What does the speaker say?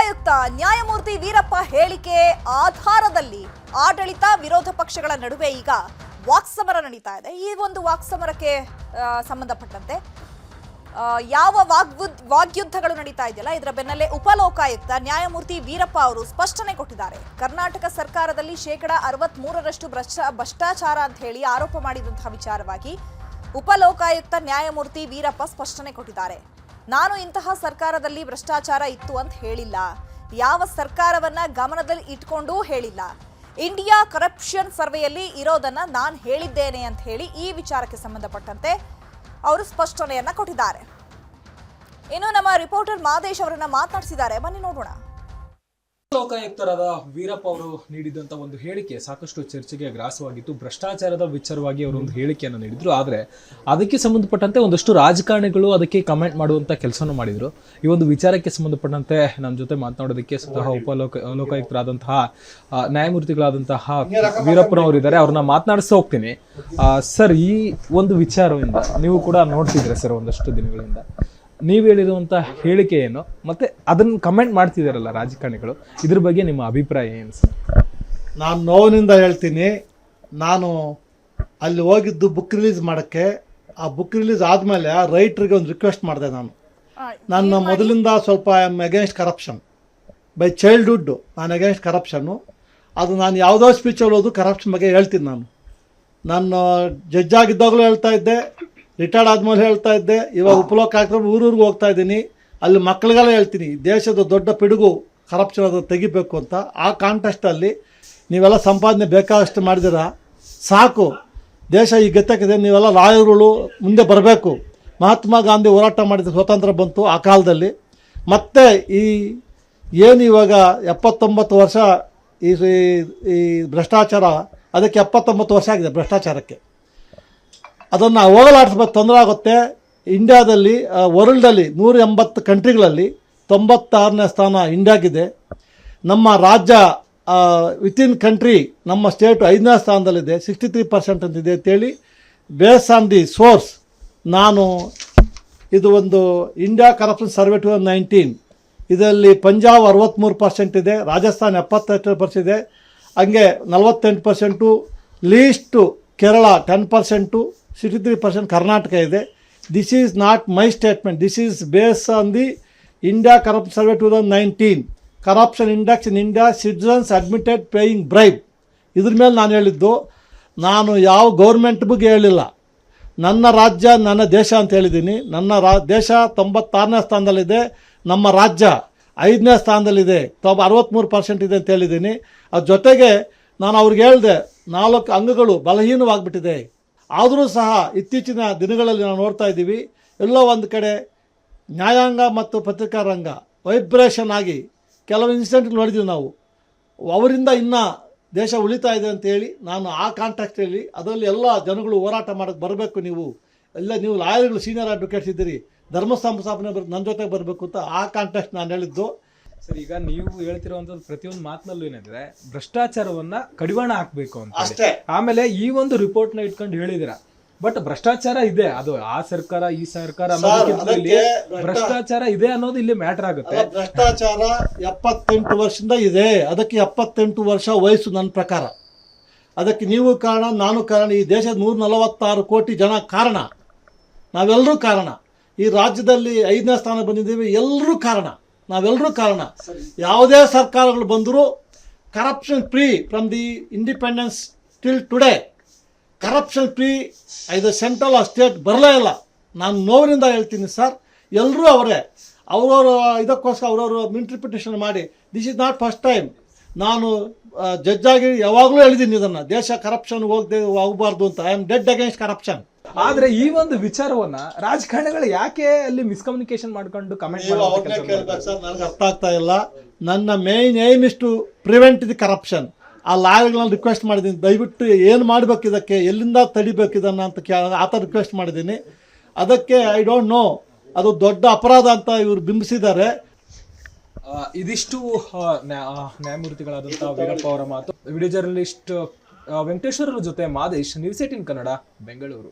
ಲೋಕಾಯುಕ್ತ ನ್ಯಾಯಮೂರ್ತಿ ವೀರಪ್ಪ ಹೇಳಿಕೆ ಆಧಾರದಲ್ಲಿ ಆಡಳಿತ ವಿರೋಧ ಪಕ್ಷಗಳ ನಡುವೆ ಈಗ ವಾಕ್ಸಮರ ನಡೀತಾ ಇದೆ. ಈ ಒಂದು ವಾಕ್ಸಮರಕ್ಕೆ ಸಂಬಂಧಪಟ್ಟಂತೆ ಯಾವ ವಾಗ್ಯುದ್ಧಗಳು ನಡೀತಾ ಇದೆಯಲ್ಲ, ಇದರ ಬೆನ್ನಲ್ಲೇ ಉಪಲೋಕಾಯುಕ್ತ ನ್ಯಾಯಮೂರ್ತಿ ವೀರಪ್ಪ ಅವರು ಸ್ಪಷ್ಟನೆ ಕೊಟ್ಟಿದ್ದಾರೆ. ಕರ್ನಾಟಕ ಸರ್ಕಾರದಲ್ಲಿ 63% ಭ್ರಷ್ಟಾಚಾರ ಅಂತ ಹೇಳಿ ಆರೋಪ ಮಾಡಿದಂತಹ ವಿಚಾರವಾಗಿ ಉಪಲೋಕಾಯುಕ್ತ ನ್ಯಾಯಮೂರ್ತಿ ವೀರಪ್ಪ ಸ್ಪಷ್ಟನೆ ಕೊಟ್ಟಿದ್ದಾರೆ. ನಾನು ಇಂತಹ ಸರ್ಕಾರದಲ್ಲಿ ಭ್ರಷ್ಟಾಚಾರ ಇತ್ತು ಅಂತ ಹೇಳಿಲ್ಲ, ಯಾವ ಸರ್ಕಾರವನ್ನ ಗಮನದಲ್ಲಿ ಇಟ್ಕೊಂಡೂ ಹೇಳಿಲ್ಲ. ಇಂಡಿಯಾ ಕರಪ್ಷನ್ ಸರ್ವೆಯಲ್ಲಿ ಇರೋದನ್ನ ನಾನು ಹೇಳಿದ್ದೇನೆ ಅಂತ ಹೇಳಿ ಈ ವಿಚಾರಕ್ಕೆ ಸಂಬಂಧಪಟ್ಟಂತೆ ಅವರು ಸ್ಪಷ್ಟನೆಯನ್ನ ಕೊಟ್ಟಿದ್ದಾರೆ. ಇನ್ನು ನಮ್ಮ ರಿಪೋರ್ಟರ್ ಮಾದೇಶ್ ಅವರನ್ನ ಮಾತನಾಡಿಸಿದ್ದಾರೆ, ಬನ್ನಿ ನೋಡೋಣ. ಲೋಕಾಯುಕ್ತರಾದ ವೀರಪ್ಪ ಅವರು ನೀಡಿದಂತ ಒಂದು ಹೇಳಿಕೆ ಸಾಕಷ್ಟು ಚರ್ಚೆಗೆ ಗ್ರಾಸವಾಗಿತ್ತು. ಭ್ರಷ್ಟಾಚಾರದ ವಿಚಾರವಾಗಿ ಅವರು ಒಂದು ಹೇಳಿಕೆಯನ್ನು ನೀಡಿದ್ರು. ಆದ್ರೆ ಅದಕ್ಕೆ ಸಂಬಂಧಪಟ್ಟಂತೆ ಒಂದಷ್ಟು ರಾಜಕಾರಣಿಗಳು ಅದಕ್ಕೆ ಕಮೆಂಟ್ ಮಾಡುವಂತ ಕೆಲಸವನ್ನು ಮಾಡಿದ್ರು. ಈ ಒಂದು ವಿಚಾರಕ್ಕೆ ಸಂಬಂಧಪಟ್ಟಂತೆ ನಮ್ಮ ಜೊತೆ ಮಾತನಾಡೋದಕ್ಕೆ ಸ್ವತಃ ಲೋಕಾಯುಕ್ತರಾದಂತಹ ನ್ಯಾಯಮೂರ್ತಿಗಳಾದಂತಹ ವೀರಪ್ಪನವರು ಇದ್ದಾರೆ. ಅವ್ರನ್ನ ಮಾತನಾಡಿಸ್ತಾ ಹೋಗ್ತೀನಿ. ಸರ್, ಈ ಒಂದು ವಿಚಾರದಿಂದ ನೀವು ಕೂಡ ನೋಡ್ತಿದ್ರೆ ಸರ್, ಒಂದಷ್ಟು ದಿನಗಳಿಂದ ನೀವು ಹೇಳಿರುವಂಥ ಹೇಳಿಕೆ ಏನು, ಮತ್ತೆ ಅದನ್ನು ಕಮೆಂಟ್ ಮಾಡ್ತಿದ್ದಾರಲ್ಲ ರಾಜಕಾರಣಿಗಳು, ಇದ್ರ ಬಗ್ಗೆ ನಿಮ್ಮ ಅಭಿಪ್ರಾಯ ಏನು ಸರ್? ನಾನು ನೋವಿನಿಂದ ಹೇಳ್ತೀನಿ. ನಾನು ಅಲ್ಲಿ ಹೋಗಿದ್ದು ಬುಕ್ ರಿಲೀಸ್ ಮಾಡೋಕ್ಕೆ. ಆ ಬುಕ್ ರಿಲೀಸ್ ಆದಮೇಲೆ ಆ ರೈಟ್ರಿಗೆ ಒಂದು ರಿಕ್ವೆಸ್ಟ್ ಮಾಡಿದೆ. ನಾನು ಮೊದಲಿಂದ ಸ್ವಲ್ಪ I am against corruption by childhood. ನಾನು ಅಗೇನ್ಸ್ಟ್ ಕರಪ್ಷನ್ನು. ಅದು ನಾನು ಯಾವುದೋ ಸ್ಪೀಚಲ್ಲಿ ಹೋದು ಕರಪ್ಷನ್ ಬಗ್ಗೆ ಹೇಳ್ತೀನಿ. ನಾನು ಜಡ್ಜ್ ಆಗಿದ್ದಾಗಲೂ ಹೇಳ್ತಾ ಇದ್ದೆ, ರಿಟೈರ್ಡ್ ಆದ್ಮೇಲೆ ಹೇಳ್ತಾ ಇದ್ದೆ, ಇವಾಗ ಉಪಲೋಕಾಯುಕ್ತ ಊರೂರಿಗೆ ಹೋಗ್ತಾ ಇದ್ದೀನಿ, ಅಲ್ಲಿ ಮಕ್ಕಳಿಗೆಲ್ಲ ಹೇಳ್ತೀನಿ ದೇಶದ ದೊಡ್ಡ ಪಿಡುಗು ಕರಪ್ಷನ್ ಅದು ತೆಗಿಬೇಕು ಅಂತ. ಆ ಕಾಂಟೆಸ್ಟಲ್ಲಿ ನೀವೆಲ್ಲ ಸಂಪಾದನೆ ಬೇಕಾದಷ್ಟು ಮಾಡಿದಿರ, ಸಾಕು, ದೇಶ ಈ ಗತಿಯಾಗಿದೆ, ನೀವೆಲ್ಲ ಲಾಯರ್ಗಳು ಮುಂದೆ ಬರಬೇಕು. ಮಹಾತ್ಮ ಗಾಂಧಿ ಹೋರಾಟ ಮಾಡಿದ ಸ್ವಾತಂತ್ರ್ಯ ಬಂತು ಆ ಕಾಲದಲ್ಲಿ. ಮತ್ತು ಏನು ಇವಾಗ 79 ವರ್ಷ ಈ ಭ್ರಷ್ಟಾಚಾರ, ಅದಕ್ಕೆ 79 ವರ್ಷ ಆಗಿದೆ ಭ್ರಷ್ಟಾಚಾರಕ್ಕೆ. ಅದನ್ನು ಹೋಗಲಾಡಿಸ್ಬೇಕು, ತೊಂದರೆ ಆಗುತ್ತೆ. ಇಂಡಿಯಾದಲ್ಲಿ ವರ್ಲ್ಡಲ್ಲಿ 180 ಕಂಟ್ರಿಗಳಲ್ಲಿ 96ನೇ ಸ್ಥಾನ ಇಂಡಿಯಾಗಿದೆ. ನಮ್ಮ ರಾಜ್ಯ ವಿತಿನ್ ಕಂಟ್ರಿ ನಮ್ಮ ಸ್ಟೇಟು 5ನೇ ಸ್ಥಾನದಲ್ಲಿದೆ, 63% ಅಂತಿದೆ ಅಂತೇಳಿ. ಬೇಸ್ ಆನ್ ದಿ ಸೋರ್ಸ್ ನಾನು ಇದು ಒಂದು ಇಂಡಿಯಾ ಕರಪ್ಷನ್ ಸರ್ವೆ 2019, ಇದರಲ್ಲಿ ಪಂಜಾಬ್ 63% ಇದೆ, ರಾಜಸ್ಥಾನ್ 78% ಇದೆ, ಹಂಗೆ 48% ಲೀಸ್ಟು ಕೇರಳ 10%, 63% ಕರ್ನಾಟಕ ಇದೆ. This is not my statement, this is base on the India corruption survey 2019, corruption index in India, citizens admitted paying bribe. ಇದ್ರ ಮೇಲೆ ನಾನು ಹೇಳಿದ್ದು. ನಾನು ಯಾವ ಗೌರ್ಮೆಂಟ್ ಬಗ್ಗೆ ಹೇಳಿಲ್ಲ. ನನ್ನ ರಾಜ್ಯ ನನ್ನ ದೇಶ ಅಂತ ಹೇಳಿದ್ದೀನಿ. ನನ್ನ ದೇಶ 96ನೇ ಸ್ಥಾನದಲ್ಲಿದೆ, ನಮ್ಮ ರಾಜ್ಯ 5ನೇ ಸ್ಥಾನದಲ್ಲಿದೆ, 63% ಇದೆ ಅಂತ ಹೇಳಿದ್ದೀನಿ. ಅದ್ರ ಜೊತೆಗೆ ನಾನು ಅವ್ರಿಗೆ ಹೇಳಿದೆ, 4 ಅಂಗಗಳು ಬಲಹೀನವಾಗಿಬಿಟ್ಟಿದೆ. ಆದರೂ ಸಹ ಇತ್ತೀಚಿನ ದಿನಗಳಲ್ಲಿ ನಾವು ನೋಡ್ತಾ ಇದ್ದೀವಿ, ಎಲ್ಲೋ ಒಂದು ಕಡೆ ನ್ಯಾಯಾಂಗ ಮತ್ತು ಪತ್ರಿಕಾ ರಂಗ ವೈಬ್ರೇಷನ್ ಆಗಿ ಕೆಲವು ಇನ್ಸಿಡೆಂಟ್ ನೋಡಿದ್ದೀವಿ ನಾವು. ಅವರಿಂದ ಇನ್ನೂ ದೇಶ ಉಳಿತಾ ಇದೆ ಅಂತೇಳಿ ನಾನು ಆ ಕಾಂಟ್ಯಾಕ್ಟಲ್ಲಿ ಅದರಲ್ಲಿ ಎಲ್ಲ ಜನಗಳು ಹೋರಾಟ ಮಾಡೋಕ್ಕೆ ಬರಬೇಕು. ನೀವು ಲಾಯರ್ಗಳು, ಸೀನಿಯರ್ ಅಡ್ವೊಕೇಟ್ಸ್ ಇದ್ದೀರಿ, ಧರ್ಮಸ್ಥಾಪನೆ ನನ್ನ ಜೊತೆಗೆ ಬರಬೇಕು ಅಂತ ಆ ಕಾಂಟ್ಯಾಕ್ಟ್ ನಾನು ಹೇಳಿದ್ದು. ಸರ್, ಈಗ ನೀವು ಹೇಳ್ತಿರುವಂತದ್ದು ಪ್ರತಿಯೊಂದು ಮಾತಿನಲ್ಲೂ ಏನಿದ್ರೆ ಭ್ರಷ್ಟಾಚಾರವನ್ನ ಕಡಿವಾಣ ಹಾಕ್ಬೇಕು ಅಂತ. ಆಮೇಲೆ ಈ ಒಂದು ರಿಪೋರ್ಟ್ ನ ಇಟ್ಕೊಂಡು ಹೇಳಿದಿರ, ಬಟ್ ಭ್ರಷ್ಟಾಚಾರ ಇದೆ, ಅದು ಆ ಸರ್ಕಾರ ಈ ಸರ್ಕಾರ ಅನ್ನೋದಕ್ಕಿಂತ ಭ್ರಷ್ಟಾಚಾರ ಇದೆ ಅನ್ನೋದು ಇಲ್ಲಿ ಮ್ಯಾಟರ್ ಆಗುತ್ತೆ. ಭ್ರಷ್ಟಾಚಾರ 78 ವರ್ಷದಿಂದ ಇದೆ. ಅದಕ್ಕೆ 78 ವರ್ಷ ವಯಸ್ಸು ನನ್ನ ಪ್ರಕಾರ. ಅದಕ್ಕೆ ನೀವು ಕಾರಣ, ನಾನು ಕಾರಣ, ಈ ದೇಶದ 146 ಕೋಟಿ ಜನ ಕಾರಣ, ನಾವೆಲ್ಲರೂ ಕಾರಣ. ಈ ರಾಜ್ಯದಲ್ಲಿ 5ನೇ ಸ್ಥಾನ ಬಂದಿದ್ದೀವಿ, ಎಲ್ಲರೂ ಕಾರಣ, ನಾವೆಲ್ಲರೂ ಕಾರಣ. ಯಾವುದೇ ಸರ್ಕಾರಗಳು ಬಂದರೂ corruption free from the independence till today, corruption free ಇದು ಸೆಂಟ್ರಲ್ ಆಫ್ ಸ್ಟೇಟ್ ಬರಲೇ ಇಲ್ಲ. ನಾನು ನೋವಿನಿಂದ ಹೇಳ್ತೀನಿ ಸರ್, ಎಲ್ಲರೂ ಅವರೇ ಅವರವರು ಇದಕ್ಕೋಸ್ಕರ ಅವರವರು ಇಂಟರ್ಪ್ರಿಟೇಷನ್ ಮಾಡಿ. This is not first time. ನಾನು ಜಡ್ಜ್ ಆಗಿ ಯಾವಾಗಲೂ ಹೇಳಿದ್ದೀನಿ ಇದನ್ನು, ದೇಶ ಕರಪ್ಷನ್ ಹೋಗಬಾರ್ದು ಅಂತ. I am dead against corruption. ಆದ್ರೆ ಈ ಒಂದು ವಿಚಾರವನ್ನ ರಾಜಕಾರಣಿಗಳು ಯಾಕೆ ಅಲ್ಲಿ ಮಿಸ್ಕಮ್ಯುನಿಕೇಶನ್ ಮಾಡ್ಕೊಂಡು ಕಮೆಂಟ್ ಕೇಳ್ಬೇಕು ಸರ್, ನನಗೆ ಅರ್ಥ ಆಗ್ತಾ ಇಲ್ಲ. ನನ್ನ main aim is to prevent the corruption. ಆ ಲಾಯರ್ಗಳನ್ನ ರಿಕ್ವೆಸ್ಟ್ ಮಾಡಿದ್ದೀನಿ, ದಯವಿಟ್ಟು ಏನು ಮಾಡಬೇಕು, ಇದಕ್ಕೆ ಎಲ್ಲಿಂದ ತಡಿಬೇಕು ಇದನ್ನು ಅಂತ ಆ ಥರ ರಿಕ್ವೆಸ್ಟ್ ಮಾಡಿದ್ದೀನಿ. ಅದಕ್ಕೆ ಐ ಡೋಂಟ್ ನೋ, ಅದು ದೊಡ್ಡ ಅಪರಾಧ ಅಂತ ಇವರು ಬಿಂಬಿಸಿದ್ದಾರೆ. ಇದಿಷ್ಟು ನ್ಯಾಯಮೂರ್ತಿಗಳಾದಂತಹ ವೀರಪ್ಪ ಅವರ ಮಾತು. ವಿಡಿಯೋ ಜರ್ನಲಿಸ್ಟ್ ವೆಂಕಟೇಶ್ವರ ಜೊತೆ ಮಾದೇಶ್, ನ್ಯೂಸ್ 18 ಕನ್ನಡ, ಬೆಂಗಳೂರು.